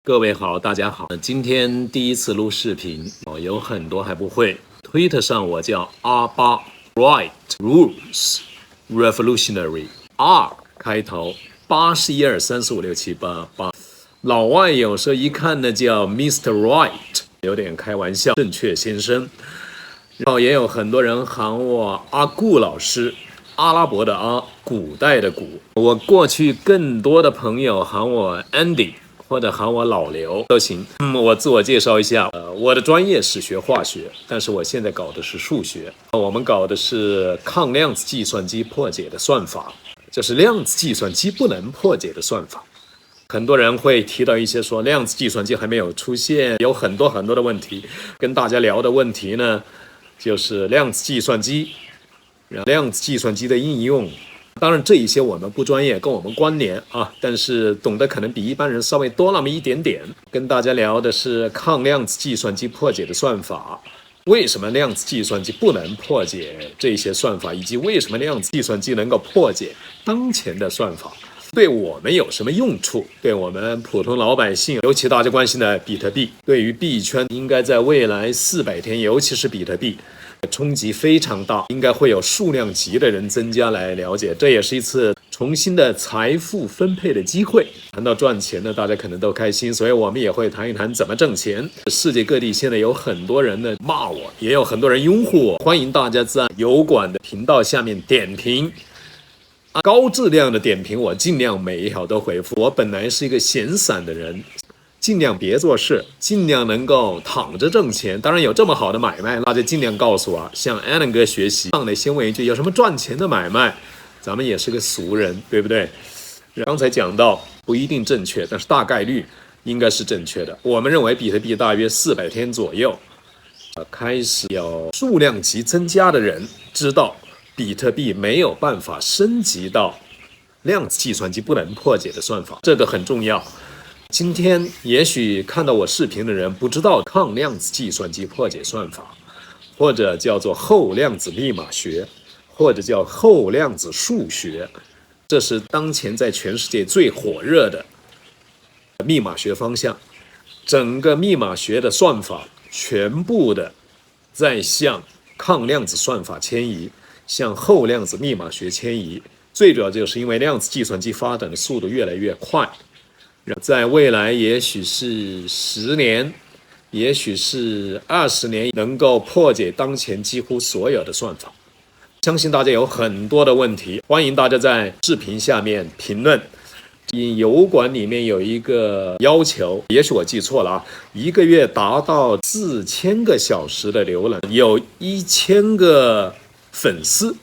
各位好，大家好。今天第一次录视频有很多还不会。Twitter 上我叫R8 Right Rules Revolutionary R 开头，8是1 2 3 4 5 6 7 8 8。老外有时候一看呢叫 Mr. Right， 有点开玩笑，正确先生。然后也有很多人喊我阿顾老师，阿拉伯的阿，古代的古。我过去更多的朋友喊我 Andy。或者喊我老刘都行。我自我介绍一下，我的专业是学化学，但是我现在搞的是数学。我们搞的是抗量子计算机破解的算法，就是量子计算机不能破解的算法。很多人会提到一些说量子计算机还没有出现，有很多的问题。跟大家聊的问题呢，就是量子计算机，量子计算机的应用。当然这一些我们不专业，跟我们关联啊，但是懂得可能比一般人稍微多那么一点点。跟大家聊的是抗量子计算机破解的算法，为什么量子计算机不能破解这些算法，以及为什么量子计算机能够破解当前的算法，对我们有什么用处，对我们普通老百姓，尤其大家关心的比特币，对于币圈应该在未来400天，尤其是比特币冲击非常大，应该会有数量级的人增加来了解，这也是一次重新的财富分配的机会。谈到赚钱呢，大家可能都开心，所以我们也会谈一谈怎么挣钱。世界各地现在有很多人呢骂我，也有很多人拥护我，欢迎大家在油管的频道下面点评，高质量的点评，我尽量每一条都回复。我本来是一个闲散的人，尽量别做事，尽量能够躺着挣钱。当然有这么好的买卖，那就尽量告诉我，向 Alan 哥学习。上来先问一句，有什么赚钱的买卖？咱们也是个俗人，对不对？刚才讲到不一定正确，但是大概率应该是正确的。我们认为比特币大约400天左右，开始有数量级增加的人知道比特币没有办法升级到量子计算机不能破解的算法，这个很重要。今天也许看到我视频的人不知道抗量子计算机破解算法，或者叫做后量子密码学，或者叫后量子数学，这是当前在全世界最火热的密码学方向。整个密码学的算法全部的在向抗量子算法迁移，向后量子密码学迁移。最主要就是因为量子计算机发展的速度越来越快，在未来也许是10年，也许是20年，能够破解当前几乎所有的算法。相信大家有很多的问题，欢迎大家在视频下面评论。油管里面有一个要求，也许我记错了啊，1个月达到4000个小时的浏览，有1000个粉丝。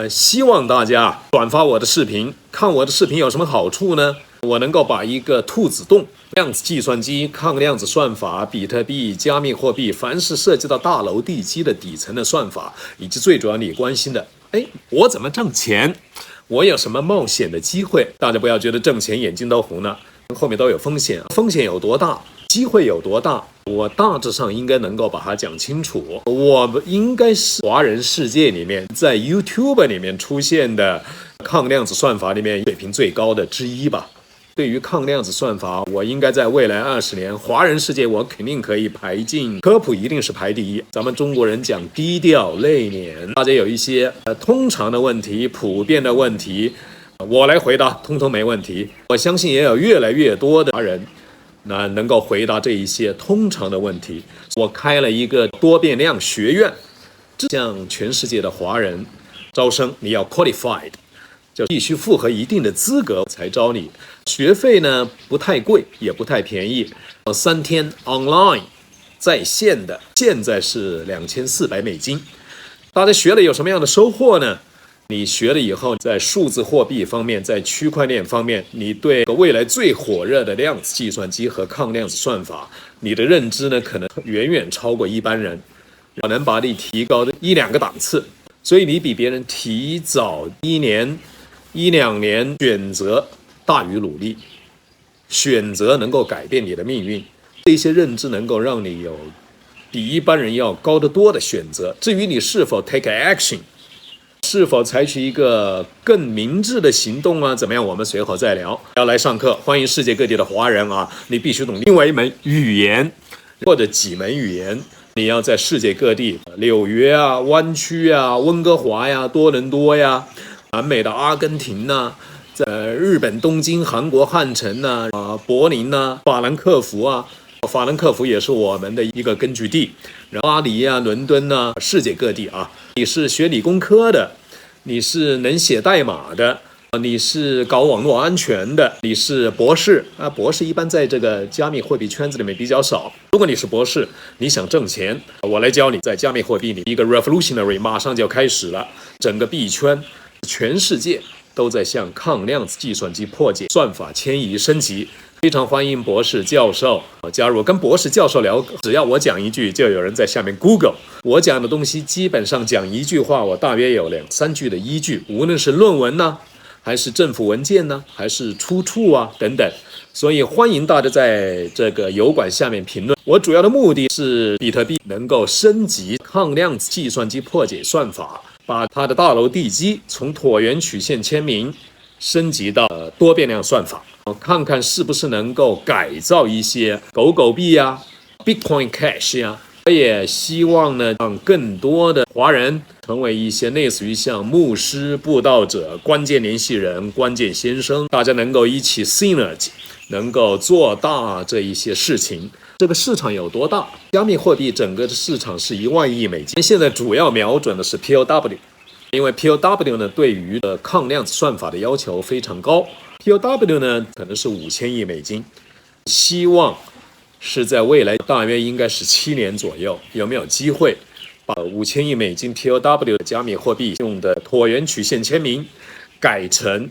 希望大家转发我的视频。看我的视频有什么好处呢？我能够把一个兔子洞、量子计算机、抗量子算法、比特币、加密货币，凡是涉及到大楼地基的底层的算法，以及最主要你关心的，我怎么挣钱？我有什么冒险的机会？大家不要觉得挣钱眼睛都红了，后面都有风险。风险有多大？机会有多大？我大致上应该能够把它讲清楚。我应该是华人世界里面在 YouTube 里面出现的抗量子算法里面水平最高的之一吧。对于抗量子算法，我应该在未来20年，华人世界我肯定可以排进科普，一定是排第一。咱们中国人讲低调内敛，大家有一些通常的问题、普遍的问题，我来回答，通通没问题。我相信也有越来越多的华人能够回答这一些通常的问题。我开了一个多变量学院，向全世界的华人招生，你要 qualified， 就必须符合一定的资格才招你。学费呢不太贵，也不太便宜，3天 online 在线的，现在是$2400。大家学了有什么样的收获呢？你学了以后，在数字货币方面，在区块链方面，你对未来最火热的量子计算机和抗量子算法，你的认知呢可能远远超过一般人，能把你提高的1-2个档次。所以你比别人提早1年、1-2年选择大于努力，选择能够改变你的命运。这些认知能够让你有比一般人要高得多的选择。至于你是否 take action，是否采取一个更明智的行动啊？怎么样？我们随后再聊。要来上课，欢迎世界各地的华人啊！你必须懂另外一门语言或者几门语言。你要在世界各地，纽约啊、湾区啊、温哥华呀、多伦多呀、南美的阿根廷呐、在日本东京、韩国汉城呐、柏林呐、法兰克福啊。法兰克福也是我们的一个根据地，然后巴黎啊、伦敦啊，世界各地啊。你是学理工科的，你是能写代码的，你是搞网络安全的，你是博士啊。博士一般在这个加密货币圈子里面比较少。如果你是博士，你想挣钱，我来教你在加密货币里一个 revolutionary 马上就要开始了。整个币圈，全世界都在向抗量子计算机破解算法迁移升级。非常欢迎博士教授加入，跟博士教授聊，只要我讲一句，就有人在下面 Google。我讲的东西基本上讲一句话，我大约有2-3句的依据，无论是论文呢，还是政府文件呢，还是出处啊等等。所以欢迎大家在这个油管下面评论。我主要的目的是比特币能够升级抗量子计算机破解算法，把它的大楼地基从椭圆曲线签名升级到多变量算法，看看是不是能够改造一些狗币啊、Bitcoin Cash 啊。我也希望呢，让更多的华人成为一些类似于像牧师、布道者、关键联系人、关键先生，大家能够一起 synergy， 能够做大这一些事情。这个市场有多大？加密货币整个的市场是1万亿美金，现在主要瞄准的是 POW。因为 POW 呢，对于抗量子算法的要求非常高 ，POW 呢可能是5000亿美金，希望是在未来大约应该是7年左右，有没有机会把5000亿美金 POW 的加密货币用的椭圆曲线签名改成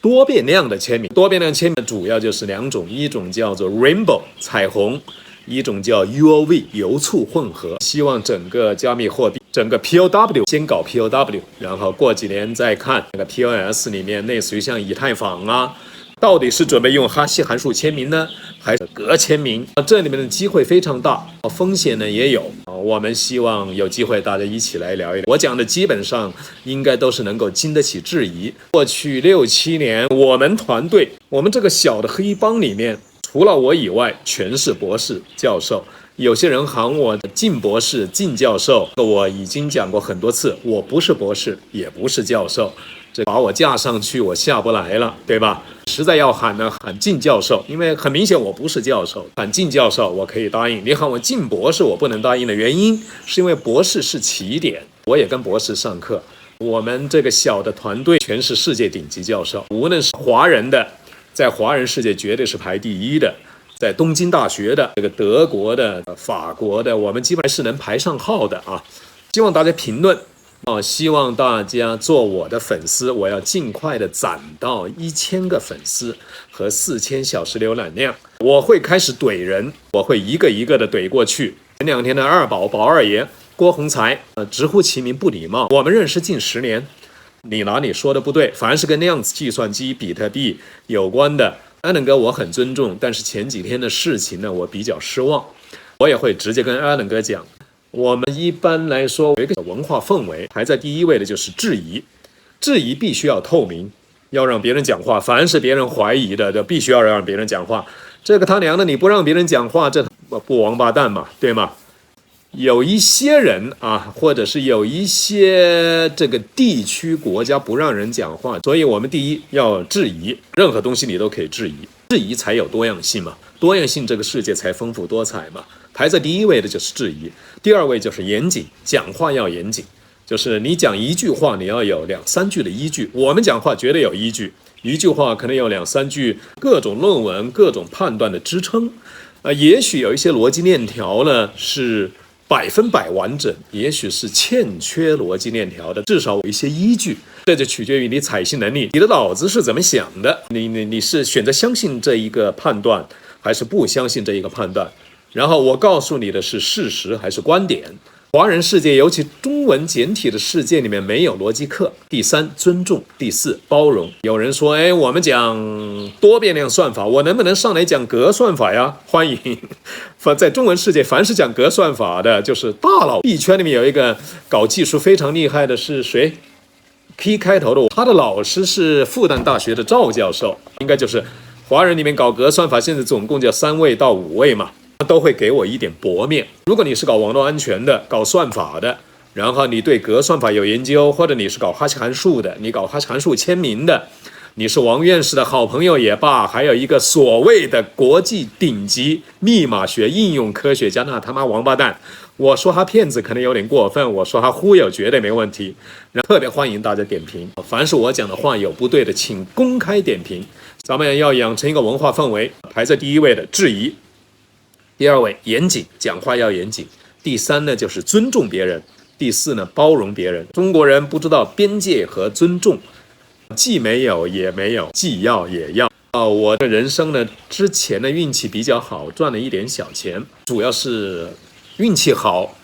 多变量的签名？多变量签名主要就是2种，一种叫做 Rainbow 彩虹，一种叫 UOV 油簇混合。希望整个加密货币，整个 POW 先搞 POW， 然后过几年再看那个 POS 里面类似于像以太坊啊，到底是准备用哈希函数签名呢，还是隔签名？这里面的机会非常大，风险呢也有。我们希望有机会大家一起来聊一聊。我讲的基本上应该都是能够经得起质疑。过去6-7年，我们团队，我们这个小的黑帮里面，除了我以外，全是博士、教授。有些人喊我靳博士、靳教授，我已经讲过很多次，我不是博士，也不是教授。这把我架上去，我下不来了，对吧？实在要喊呢，喊靳教授，因为很明显我不是教授，喊靳教授我可以答应。你喊我靳博士，我不能答应的原因，是因为博士是起点，我也跟博士上课。我们这个小的团队全是世界顶级教授，无论是华人的，在华人世界绝对是排第1的。在东京大学的、这个德国的、法国的，我们基本上是能排上号的啊！希望大家评论希望大家做我的粉丝，我要尽快的攒到1000个粉丝和4000小时浏览量。我会开始怼人，我会一个一个的怼过去。前2天的二宝宝二爷郭宏才直呼其名不礼貌。我们认识近10年，你哪里说的不对？凡是跟量子计算机、比特币有关的，艾伦哥我很尊重，但是前几天的事情呢，我比较失望。我也会直接跟艾伦哥讲，我们一般来说有一个文化氛围，排在第1位的就是质疑。质疑必须要透明，要让别人讲话。凡是别人怀疑的，就必须要让别人讲话。这个他娘的，你不让别人讲话，这不王八蛋嘛，对吗？有一些人啊，或者是有一些这个地区国家不让人讲话，所以我们第一要质疑，任何东西你都可以质疑，质疑才有多样性嘛，多样性这个世界才丰富多彩嘛。排在第1位的就是质疑，第2位就是严谨，讲话要严谨，就是你讲一句话，你要有2-3句的依据。我们讲话绝对有依据，一句话可能有2-3句各种论文、各种判断的支撑。也许有一些逻辑链条呢是100%完整，也许是欠缺逻辑链条的，至少有一些依据。这就取决于你采信能力，你的脑子是怎么想的，你是选择相信这一个判断，还是不相信这一个判断。然后我告诉你的是事实还是观点。华人世界，尤其中文简体的世界里面没有逻辑课。第3，尊重；第4，包容。有人说，我们讲多变量算法，我能不能上来讲格算法呀？欢迎。在中文世界，凡是讲格算法的，就是大佬。币圈里面有一个搞技术非常厉害的是谁？ K 开头的，他的老师是复旦大学的赵教授，应该就是华人里面搞格算法，现在总共就3位到5位嘛，都会给我一点薄面。如果你是搞网络安全的，搞算法的，然后你对格算法有研究，或者你是搞哈希函数的，你搞哈希函数签名的，你是王院士的好朋友也罢，还有一个所谓的国际顶级密码学应用科学家，那他妈王八蛋！我说他骗子可能有点过分，我说他忽悠绝对没问题。特别欢迎大家点评，凡是我讲的话有不对的，请公开点评。咱们要养成一个文化氛围，排在第1位的质疑，第2位严谨，讲话要严谨，第3呢就是尊重别人，第4呢包容别人。中国人不知道边界和尊重，既没有也没有，既要也要。我的人生呢，之前的运气比较好，赚了一点小钱，主要是运气好，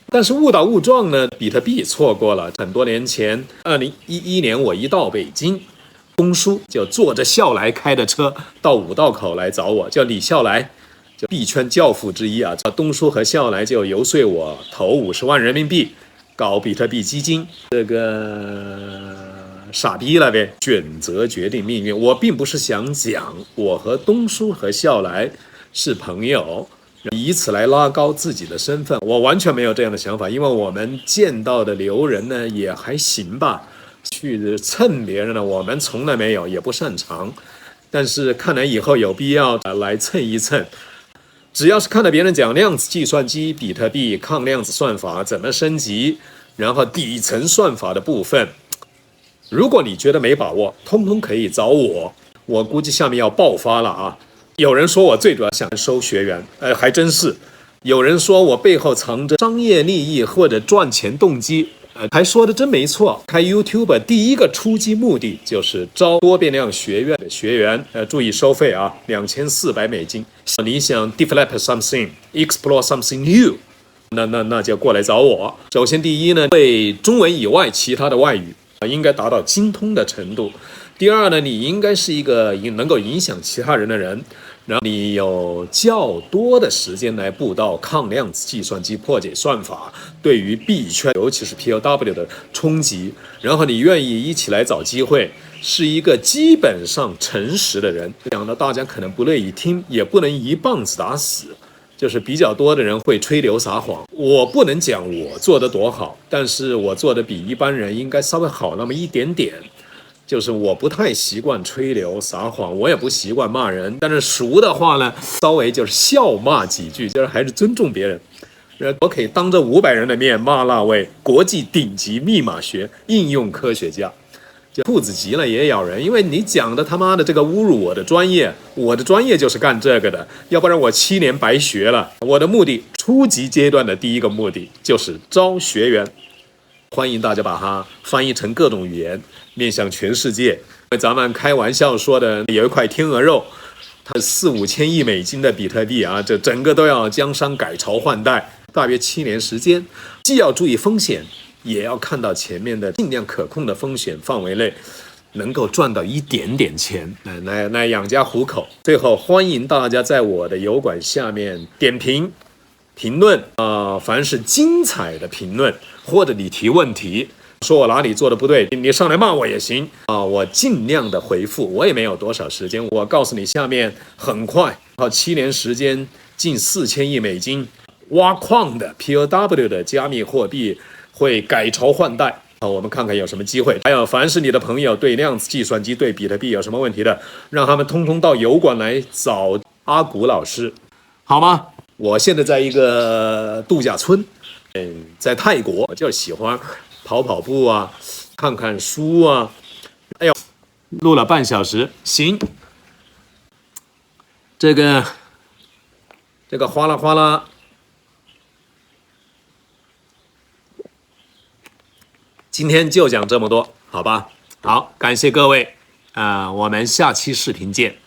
但是误打误撞呢，比特币错过了。很多年前，2011年我一到北京，东叔就坐着笑来开的车到五道口来找我，叫李笑来，就币圈教父之一啊。东叔和笑来就游说我投50万人民币搞比特币基金，这个傻逼了呗。选择决定命运，我并不是想讲我和东叔和笑来是朋友，以此来拉高自己的身份，我完全没有这样的想法，因为我们见到的流人呢也还行吧，去蹭别人呢我们从来没有，也不擅长，但是看来以后有必要来蹭一蹭。只要是看到别人讲量子计算机、比特币、抗量子算法怎么升级，然后底层算法的部分，如果你觉得没把握，通通可以找我，我估计下面要爆发了啊！有人说我最主要想收学员，还真是。有人说我背后藏着商业利益或者赚钱动机，还说的真没错。开 YouTube 第一个出击目的就是招多变量学院的学员，注意收费啊，$2400。你想 develop something, explore something new， 那就过来找我。首先第一呢，对中文以外其他的外语应该达到精通的程度。第二呢，你应该是一个能够影响其他人的人，然后你有较多的时间来布道抗量子计算机破解算法对于币圈尤其是 POW 的冲击，然后你愿意一起来找机会，是一个基本上诚实的人。讲的大家可能不乐意听，也不能一棒子打死，就是比较多的人会吹牛撒谎。我不能讲我做得多好，但是我做的比一般人应该稍微好那么一点点。就是我不太习惯吹牛撒谎，我也不习惯骂人，但是熟的话呢，稍微就是笑骂几句，就是还是尊重别人。我可以当着500人的面骂那位国际顶级密码学应用科学家，就兔子急了也咬人，因为你讲的他妈的这个侮辱我的专业，我的专业就是干这个的，要不然我7年白学了。我的目的，初级阶段的第一个目的就是招学员。欢迎大家把它翻译成各种语言，面向全世界。咱们开玩笑说的有一块天鹅肉，它4-5千亿美金的比特币啊，这整个都要江山改朝换代，大约7年时间，既要注意风险，也要看到前面的尽量可控的风险范围内，能够赚到一点点钱，来养家糊口。最后欢迎大家在我的油管下面点评。评论凡是精彩的评论，或者你提问题，说我哪里做的不对，你上来骂我也行我尽量的回复。我也没有多少时间，我告诉你，下面很快7年时间近4千亿美金挖矿的 POW 的加密货币会改朝换代我们看看有什么机会。还有凡是你的朋友对量子计算机、对比特币有什么问题的，让他们通通到油管来找阿古老师，好吗？我现在在一个度假村，在泰国，我就喜欢跑步啊，看看书啊。哎呦，录了半小时，行。这个哗啦哗啦，今天就讲这么多，好吧？好，感谢各位，我们下期视频见。